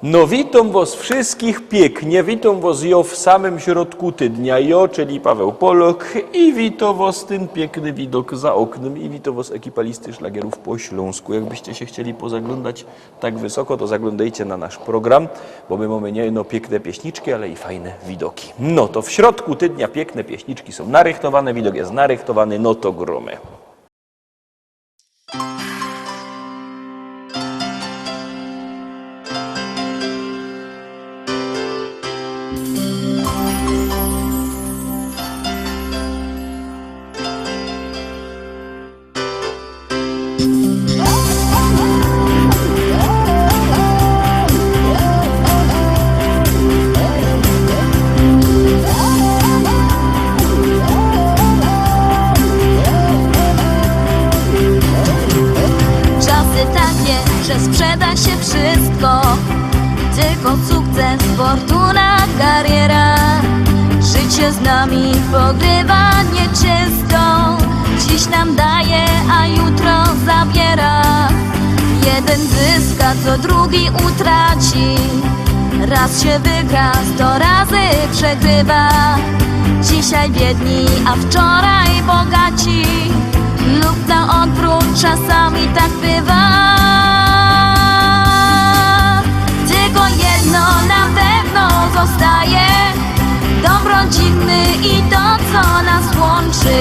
No witam was wszystkich pięknie, witam was jo w samym środku tydnia, jo, czyli Paweł Polok i witam was ten piękny widok za oknem i witam was ekipa Listy Szlagierów po Śląsku. Jakbyście się chcieli pozaglądać tak wysoko, to zaglądajcie na nasz program, bo my mamy nie no piękne pieśniczki, ale i fajne widoki. No to w środku tydnia piękne pieśniczki są narychtowane, widok jest narychtowany, no to gromy. Sprzeda się wszystko, tylko sukces, fortuna, kariera. Życie z nami pogrywa nieczysto, dziś nam daje, a jutro zabiera. Jeden zyska, co drugi utraci, raz się wygra, 100 razy przegrywa. Dzisiaj biedni, a wczoraj bogaci, lub na odwrót, czasami tak bywa. Na pewno zostaje dom rodzinny i to, co nas łączy.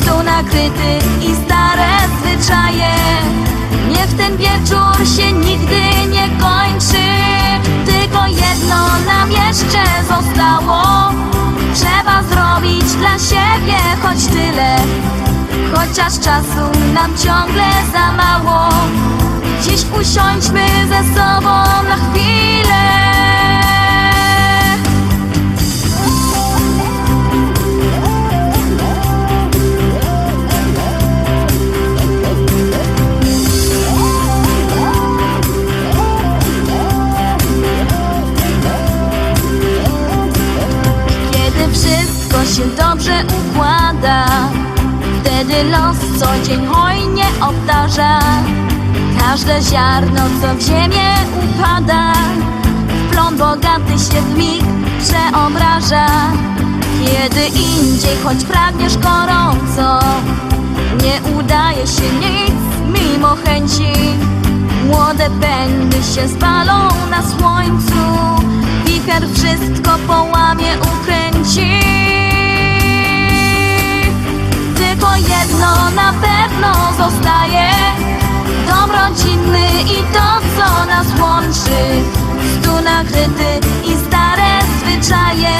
Stół nakryty i stare zwyczaje. Niech ten wieczór się nigdy nie kończy. Tylko jedno nam jeszcze zostało. Trzeba zrobić dla siebie choć tyle, chociaż czasu nam ciągle za mało. Dziś usiądźmy ze sobą na chwilę. Kiedy wszystko się dobrze układa, wtedy los co dzień hojnie obdarza. Każde ziarno, co w ziemię upada, w plon bogaty się w mig przeobraża. Kiedy indziej, choć pragniesz gorąco, nie udaje się nic mimo chęci. Młode pędy się spalą na słońcu, wicher wszystko połamie, ukręci. Tylko jedno na pewno zostaje, dom rodzinny i to, co nas łączy. Stół nakryty i stare zwyczaje.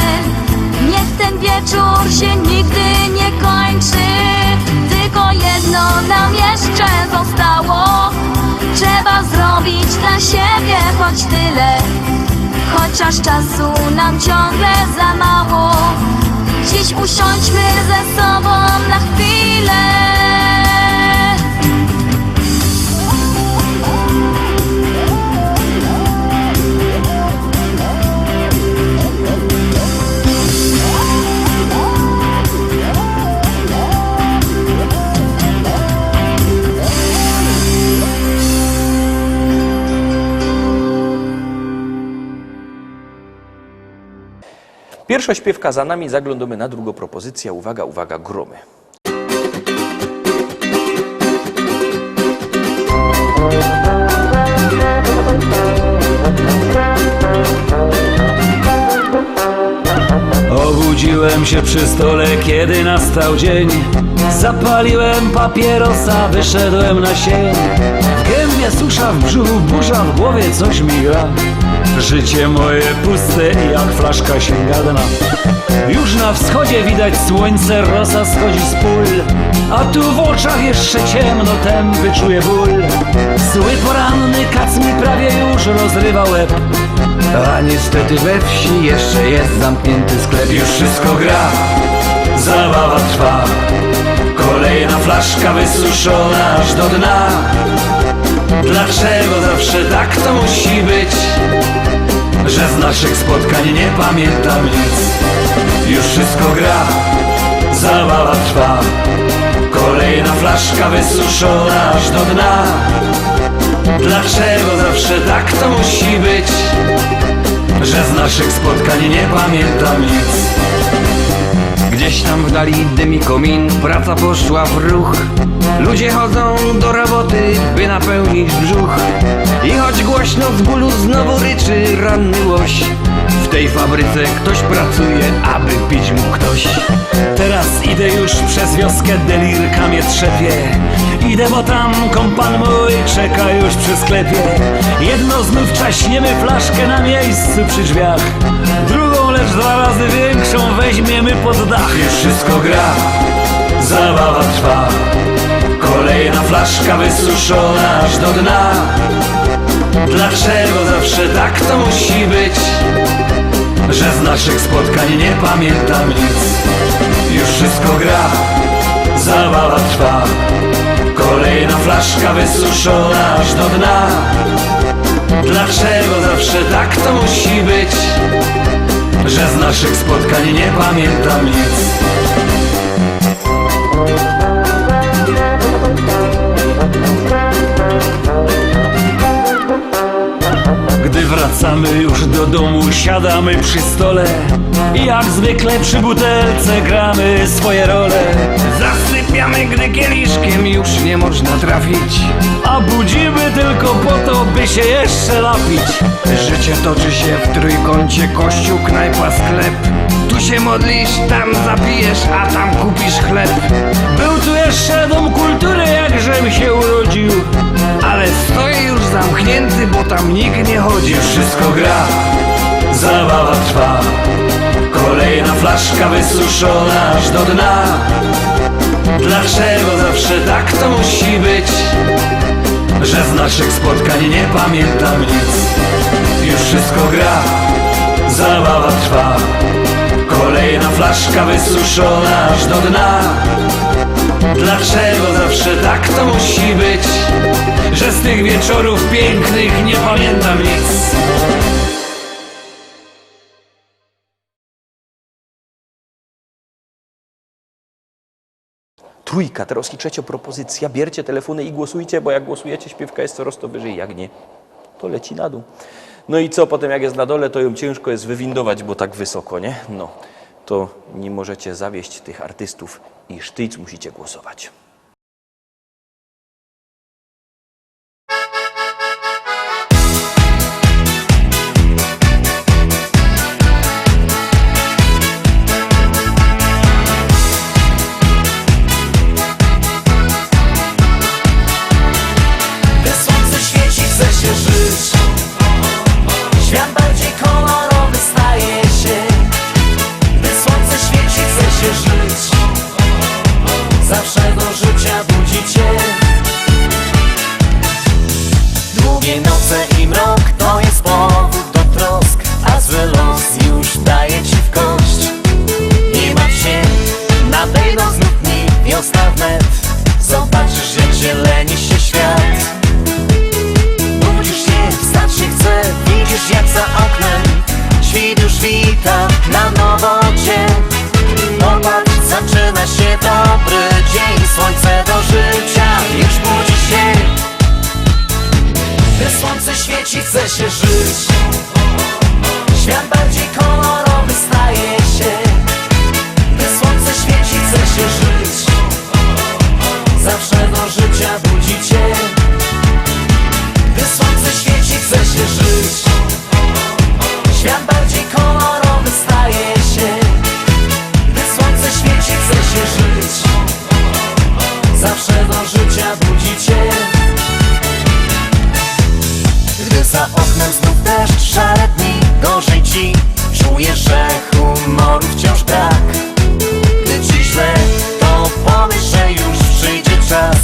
Niech ten wieczór się nigdy nie kończy. Tylko jedno nam jeszcze zostało. Trzeba zrobić dla siebie choć tyle, chociaż czasu nam ciągle za mało. Dziś usiądźmy ze sobą na chwilę. Pierwsza śpiewka za nami, zaglądamy na drugą propozycję. Uwaga, uwaga, gromy. Obudziłem się przy stole, kiedy nastał dzień. Zapaliłem papierosa, wyszedłem na sień. W gębie susza, w brzuchu burza, w głowie coś mi gra. Życie moje puste i jak flaszka sięga dna. Już na wschodzie widać słońce, rosa schodzi z pól, a tu w oczach jeszcze ciemno, tępy czuję ból. Zły poranny kac mi prawie już rozrywa łeb, a niestety we wsi jeszcze jest zamknięty sklep. Już wszystko gra, zabawa trwa, kolejna flaszka wysuszona aż do dna. Dlaczego zawsze tak to musi być, że z naszych spotkań nie pamiętam nic? Już wszystko gra, zabawa trwa, kolejna flaszka wysuszona aż do dna. Dlaczego zawsze tak to musi być, że z naszych spotkań nie pamiętam nic. Gdzieś tam w dali dymi komin, praca poszła w ruch. Ludzie chodzą do roboty, by napełnić brzuch. I choć głośno z bólu znowu ryczy ranny łoś, w tej fabryce ktoś pracuje, aby pić mu ktoś. Teraz idę już przez wioskę, delirka mnie trzepie. Idę, bo tam kompan mój czeka już przy sklepie. Jedno znów czaśniemy flaszkę na miejscu przy drzwiach, drugą, lecz 2 razy większą weźmiemy pod dach. Już wszystko gra, zabawa trwa, kolejna flaszka wysuszona aż do dna. Dlaczego zawsze tak to musi być, że z naszych spotkań nie pamiętam nic? Już wszystko gra, zabawa trwa, kolejna flaszka wysuszona aż do dna. Dlaczego zawsze tak to musi być, że z naszych spotkań nie pamiętam nic? Gdy wracamy już do domu, siadamy przy stole i jak zwykle przy butelce gramy swoje role. Zasypiamy, gdy kieliszkiem już nie można trafić, a budzimy tylko po to, by się jeszcze napić. Życie toczy się w trójkącie, kościół, knajpa, sklep. Tu się modlisz, tam zapijesz, a tam kupisz chleb. Był tu jeszcze dom kultury, jakżem się urodził, ale stoi już zamknięty, bo tam nikt nie chodzi. Już wszystko gra, zabawa trwa, kolejna flaszka wysuszona aż do dna. Dlaczego zawsze tak to musi być, że z naszych spotkań nie pamiętam nic? Już wszystko gra, zabawa trwa, kolejna flaszka wysuszona aż do dna. Dlaczego zawsze tak to musi być, że z tych wieczorów pięknych nie pamiętam nic? Trójka, teraz i trzecia propozycja. Bierzcie telefony i głosujcie, bo jak głosujecie, śpiewka jest coraz to wyżej, jak nie, to leci na dół. No i co, potem jak jest na dole, to ją ciężko jest wywindować, bo tak wysoko, nie? No, to nie możecie zawieść tych artystów i sztyc musicie głosować. Świat bardziej kolorowy staje się, gdy słońce świeci, chce się żyć. Zawsze do życia budzi cię. Długie noce i mrok to jest powód do trosk, a zły los już daje ci w kość. Nie martw się, nadejdą znów dni, wiosna wnet. Zobaczysz, jak zieleni się świat. Wstać się chce, widzisz jak za oknem świt już wita na nowo cię. Popatrz, zaczyna się dobry dzień, słońce do życia już budzi się. Gdy słońce świeci, chce się żyć. Świat bardziej kolorowy staje się, gdy słońce świeci, chce się żyć. Zawsze do życia budzi cię. Gdy słońce świeci, chce się żyć. Świat bardziej kolorowy staje się, gdy słońce świeci, chce się żyć. Zawsze do życia budzi cię. Gdy za oknem znów deszcz, szare dni, gorzej ci, czujesz, że humoru wciąż brak. Gdy ci źle, to powiesz, że już przyjdzie czas,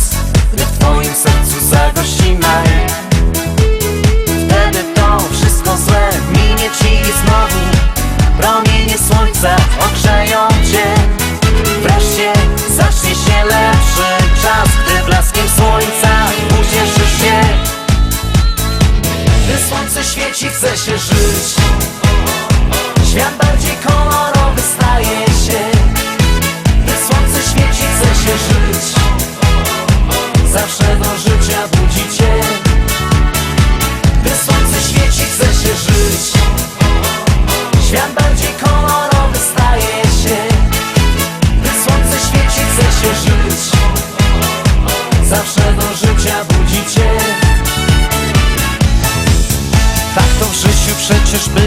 gdy w twoim sercu zagości maj. Wtedy to wszystko złe minie ci i znowu promienie słońca ogrzeją cię. Wreszcie zacznie się lepszy czas, gdy blaskiem słońca ucieszysz się. Gdy słońce świeci, chce się żyć. Świat bardziej kolorowy staje się, gdy słońce świeci, chce się żyć. Zawsze do życia budzi cię. Gdy słońce świeci, chce się żyć.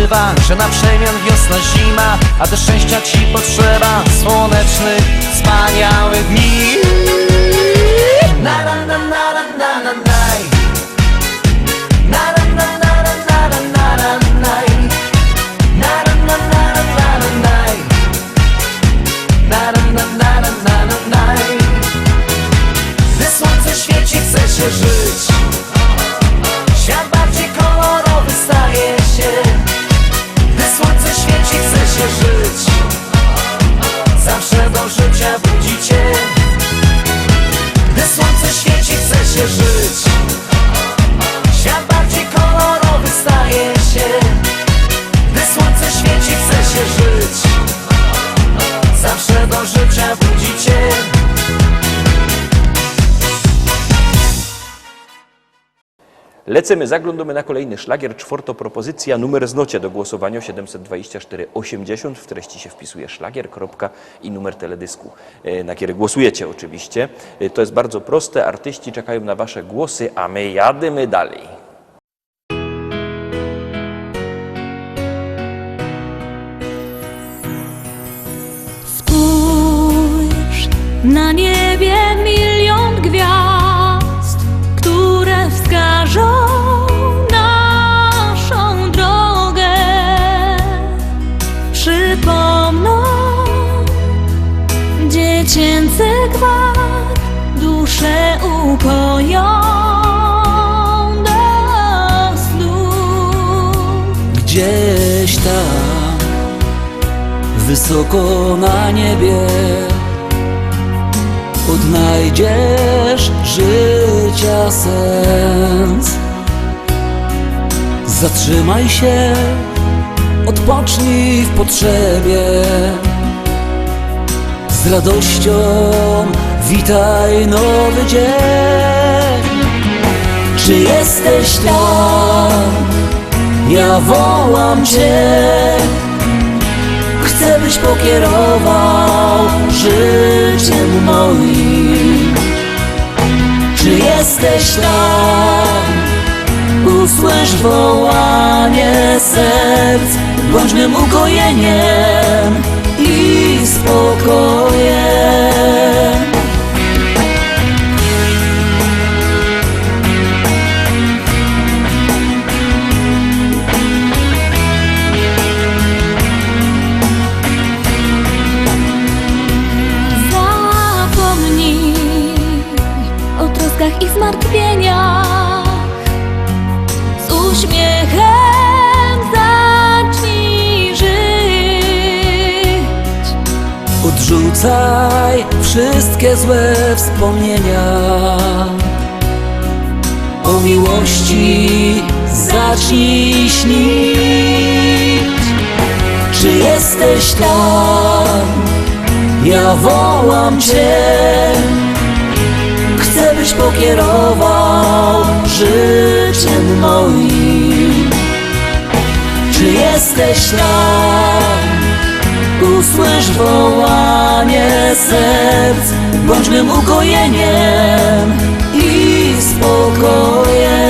bywa, że na przemian wiosna, zima, a do szczęścia ci potrzeba słonecznych, wspaniałych dni. Na na na na na na na naj. Na na na na na na na na naj. Na na na na na na naj. Na na na na na na naj. Gdy słońce świeci, chce się żyć. Świat bardziej kolorowy staje się. Gdy słońce świeci, chce się żyć. Zawsze do życia budzi cię. Gdy słońce świeci, chce się żyć. Świat bardziej kolorowy staje się. Gdy słońce świeci, chce się żyć. Zawsze do życia budzi cię. Lecimy, zaglądamy na kolejny szlagier. Czwarta propozycja, numer znocie do głosowania 724 80. W treści się wpisuje szlagier, kropka i numer teledysku, na który głosujecie oczywiście. To jest bardzo proste, artyści czekają na wasze głosy, a my jadymy dalej. Spójrz, na niebie milion gwiazd, które wskażą naszą drogę, przypomną dziecięcy gwar, duszę ukoją do snu. Gdzieś tam, wysoko na niebie, odnajdziesz życia sens. Zatrzymaj się, odpocznij w potrzebie. Z radością witaj nowy dzień. Czy jesteś tam? Ja wołam cię. Chcę, byś pokierował życiem moim. Czy jesteś tam? Usłysz wołanie serc. Bądź mym ukojeniem i spokojem. Zapomnij o troskach i zmartwieniach. Z uśmiechem zacznij żyć. Odrzucaj wszystkie złe wspomnienia. O miłości zacznij śnić. Czy jesteś tam? Ja wołam cię. Chcę, byś pokierował życiem moim. Czy jesteś tam? Usłysz wołanie serc. Bądź mym ukojeniem i spokojem.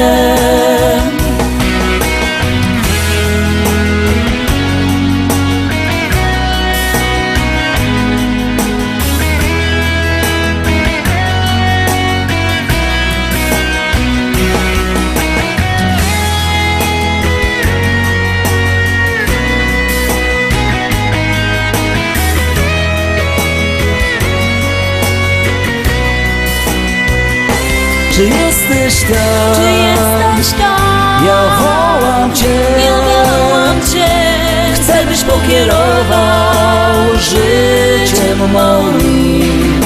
Czy jesteś tam? Czy jesteś tam? Ja wołam cię. Ja wołam cię. Chcę, byś pokierował życiem moim.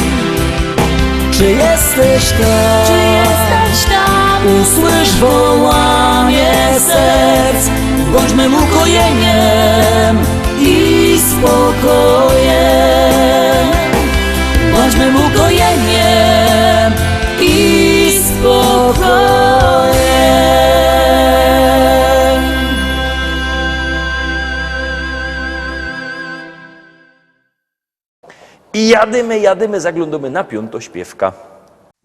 Czy jesteś tam? Czy jesteś tam? Usłysz wołanie serc. Bądź mym ukojeniem i spokojem. Bądź mym ukojeniem i spokojem. I jadymy, zaglądamy na piątośpiewka.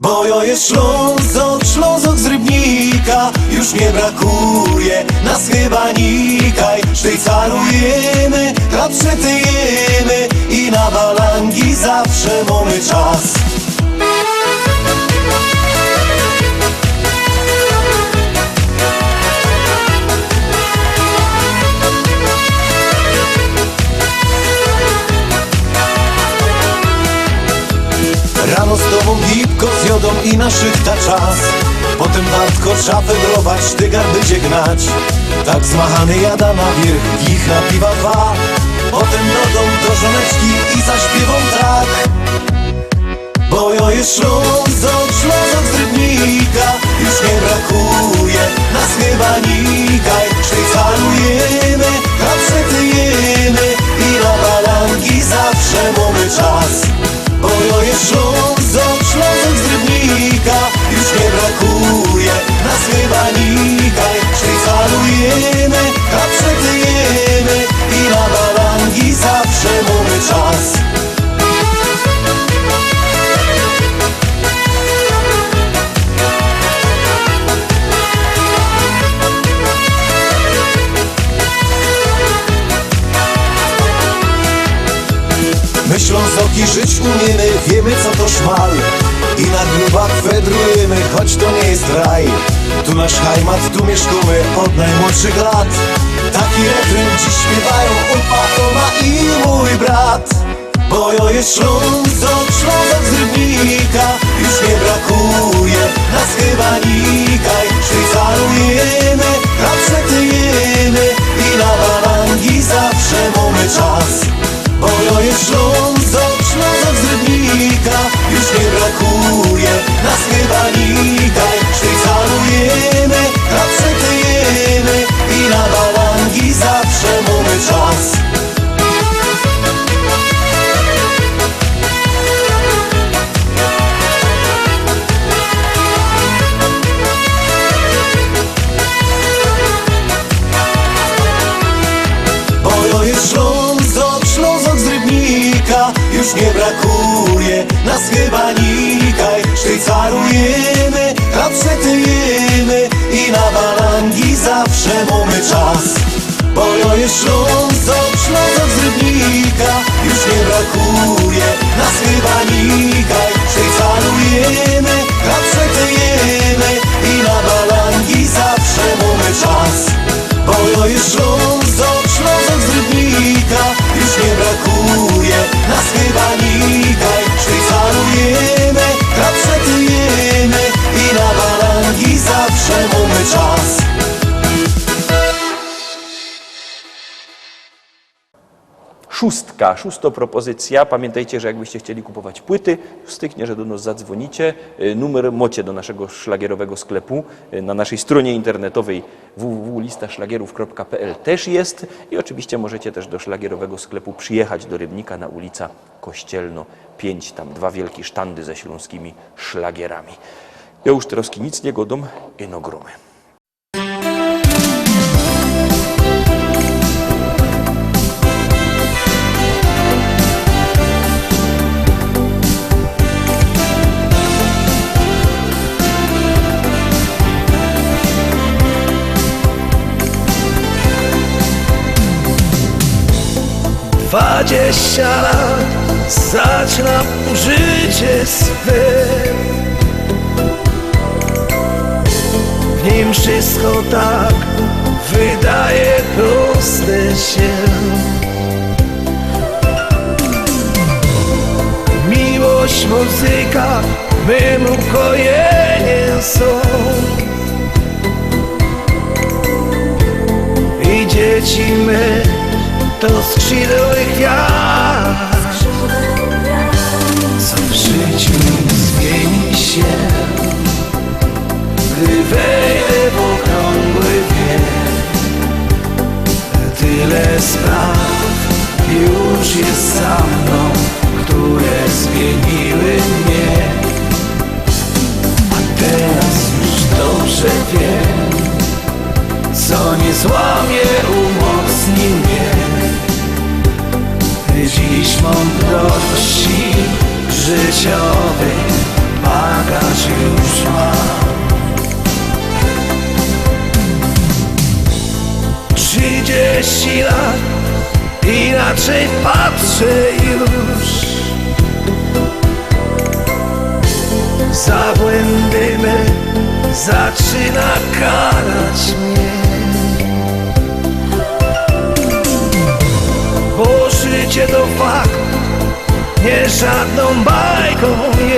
Bo jo jest Ślązok, Ślązok z Rybnika. Już nie brakuje nas chyba nikaj. Sztycalujemy, chleb przetyjemy i na balangi zawsze mamy czas. Rano z tobą gipko z jodą i na szychta czas. Potem Bartko szafę brować, tygar będzie gnać. Tak zmachany jada na wierzch, ich na piwa dwa. Potem do domu do żoneczki i zaśpiewą tak. Bo jo jest Ślązok, Ślązok z Rybnika. Już nie brakuje nas chyba nikaj. Sztycalujemy, chleb przetyjemy i na balangi zawsze mamy czas. Bo jo jest Ślązok, Ślązok z Rybnika. Już nie brakuje nas chyba nikaj. Sztycalujemy, chleb przetyjemy i na balangi zawsze mamy czas. My Ślązoki żyć umiemy, wiemy co to szmal. I na grubach wędrujemy, choć to nie jest raj. Tu nasz hajmat, tu mieszkamy od najmłodszych lat. Taki refren dziś śpiewają opa, oma i mój brat. Bo jo jest Ślązok, Ślązok z Rybnika. Już nie brakuje nas chyba nikaj. Sztycalujemy, chleb przetyjemy i na balangi zawsze mamy czas. Bo jo jest Ślązok, Ślązok z Rybnika. Już nie brakuje nas chyba nikaj. Sztycalujemy, chleb przetyjemy i na balangi zawsze mamy czas. Bo jo jest Ślązok, Ślązok z Rybnika. Już nie brakuje nas chyba nikaj. Sztycalujemy, chleb przetyjemy i na balangi zawsze mamy czas. Bo jo jest Ślązok, Ślązok z Rybnika. Już nie brakuje nas chyba nikaj. Sztycalujemy, chleb przetyjemy i na balangi zawsze mamy czas. Bo jo jest Ślązok, Ślązok z Rybnika. Już nie brakuje nas chyba nikaj. Sztycalujemy, chleb przetyjemy i na balangi zawsze mamy czas. Szósta propozycja. Pamiętajcie, że jakbyście chcieli kupować płyty, styknie, że do nas zadzwonicie. Numer macie do naszego szlagierowego sklepu. Na naszej stronie internetowej www.listaszlagierów.pl też jest. I oczywiście możecie też do szlagierowego sklepu przyjechać do Rybnika na ulica Kościelno 5. Tam 2 wielkie sztandy ze śląskimi szlagierami. Ja już teraz nic nie godom, ino gromy. Dwadzieścia lat zaczynam życie swe. W nim wszystko tak wydaje proste się. Miłość, muzyka, mym ukojeniem są. I dzieci my to skrzydły gwiazd, co w życiu zmieni się, gdy wejdę w okrągły wiek. Tyle spraw już jest za mną, które zmieniły mnie. A teraz już dobrze wiem, co nie złamie, umocni mnie. Dziś mądrości życiowej bagaż bagaż już mam. 30 lat, inaczej patrzę już. Za błędy me zaczyna karać mnie, bo życie to fakt, nie żadną bajką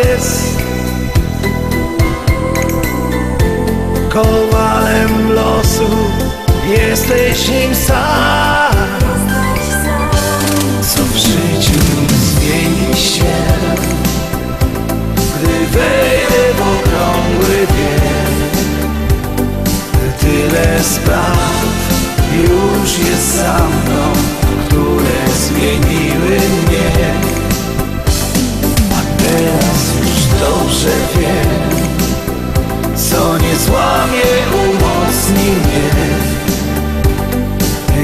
jest. Kowalem losu jesteś nim sam. Co w życiu zmieni się, gdy wejdę w okrągły wiek. Tyle spraw już jest za mną, które zmieniły mnie. A teraz już dobrze wiem, co nie złamie, umocni mnie.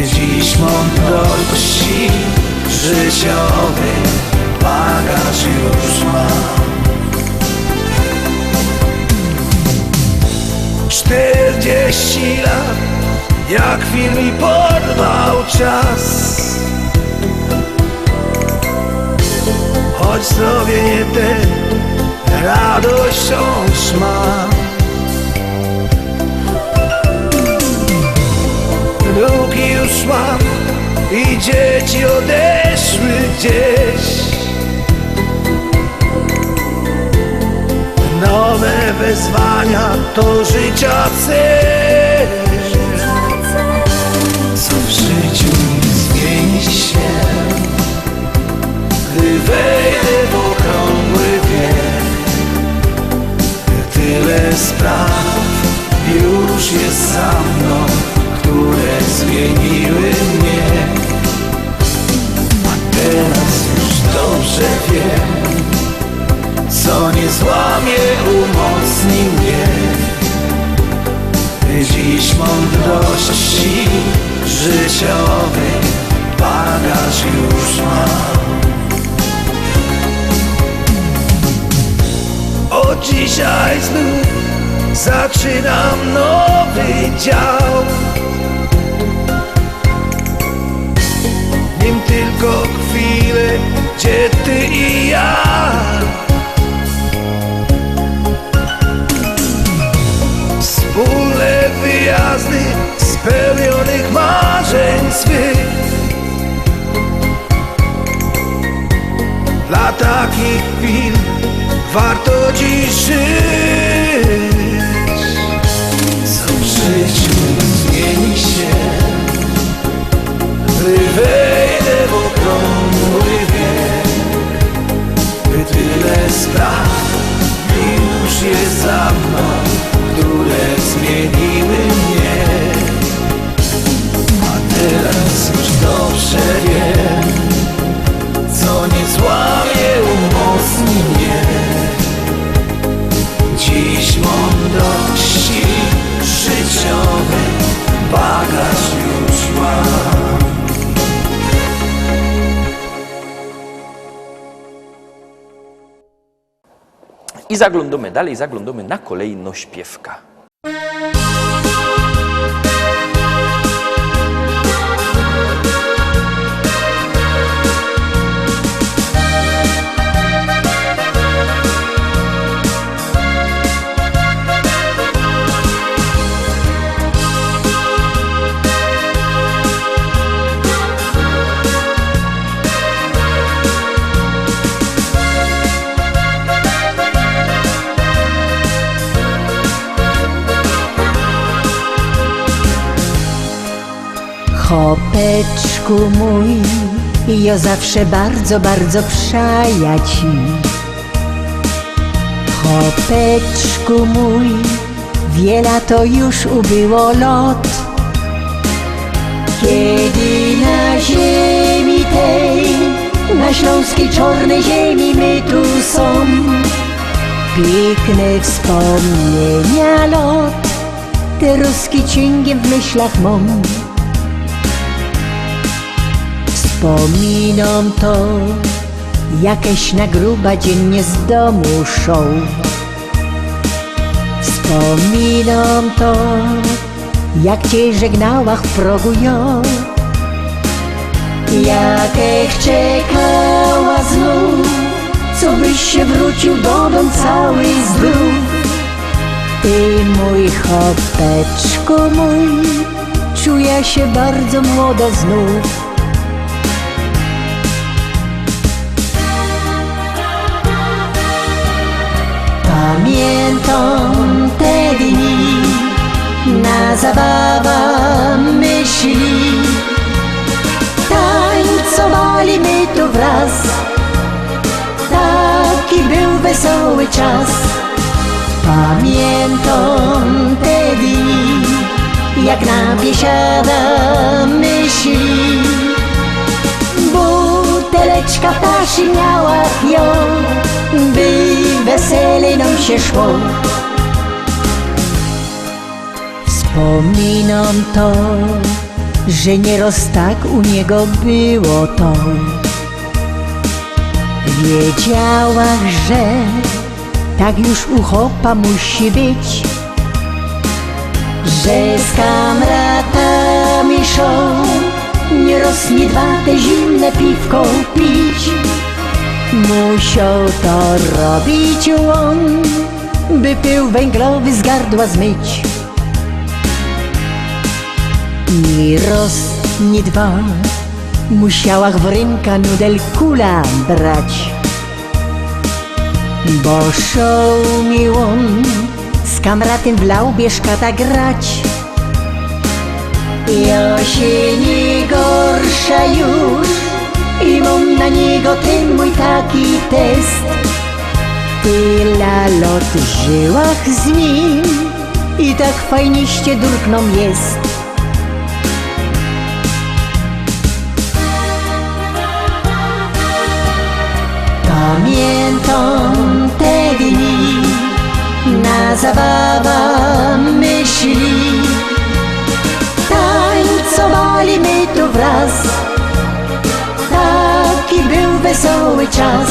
Dziś mądrości życiowy bagaż już mam. 40 lat, jak film mi porwał czas. Choć zdrowie nie ten, radość wciąż mam. Wnuki już mam i dzieci odeszły gdzieś. Nowe wyzwania to życia cel. Co w życiu zmieni się, gdy wejdę w okrągły wiek. Tyle spraw już jest za mną, które zmieniły mnie. A teraz już dobrze wiem, co nie złamie, umocni mnie. Dziś mądrości życiowej bagaż już mam. Od dzisiaj znów zaczynam nowy dział. Nim tylko chwilę, gdzie ty i ja. Wspólne wyjazdy spełnionych marzeń swych. Dla takich chwil warto dziś żyć. Co w życiu zmieni się, gdy wejdę w okrągły wiek. By tyle spraw już jest za mną, które zmieniły mnie. A teraz już dobrze wiem, co nie złamie, umocni mnie. Dziś mądrości życiowej bagaż już mam. I zaglądamy dalej, zaglądamy na kolejno śpiewka. Chopeczku mój, ja zawsze bardzo, bardzo przaja ci. Chopeczku mój, wiele to już ubyło lot. Kiedy na ziemi tej, na śląskiej czarnej ziemi my tu są, piękne wspomnienia lot, te ruski ciągiem w myślach mam. Wspominam to, jakieś na gruba dziennie z domu szą. Wspominam to, jak cię żegnała w progu jo, jakech czekała znów, co byś się wrócił do dom cały zdrów. Ty mój chopeczku mój, czuję się bardzo młoda znów. Pamiętam te dni, na zabawa myśli, tańcowali my tu wraz, taki był wesoły czas. Pamiętam te dni, jak na biesiada myśli, buteleczka ptasi miała ją, by wesele nam się szło. Wspominam to, że nieraz tak u niego było to. Wiedziałach, że tak już u chopa musi być, że z kamratami szą, nieraz nie dwa te zimne piwko pić. Musiał to robić on, by pył węglowy z gardła zmyć. Ni raz, ni dwa, musiałach w rynka nudel kula brać, bo szał mi on z kamratem w Laubieżkata grać. Ja się nie gorsza już i mam na niego ten mój taki test. Tyle lat żyłach z nim i tak fajniście durkną jest. Pamiętam te dni, na zabawa myśli, tańcowali my tu wraz, taki był wesoły czas.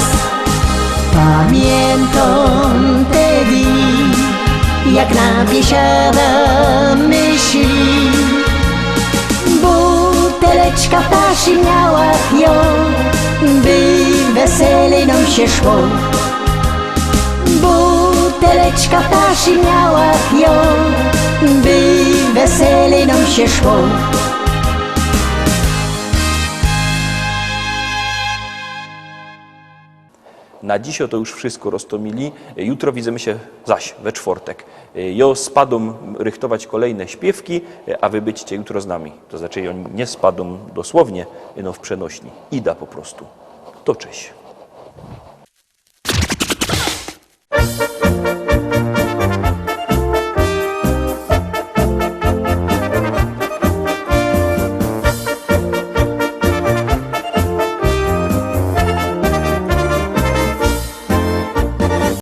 Pamiętam te dni, jak na biesiada myśli, buteleczka ptasi miała ją, by wesele nam się szło. Buteleczka ptasi miała ją, by wesele nam się szło. Na dziś to już wszystko, Rostomili. Jutro widzimy się zaś we czwartek. Jo spadą rychtować kolejne śpiewki, a wy będziecie jutro z nami. To znaczy oni nie spadą dosłownie, no w przenośni. Ida po prostu. To cześć.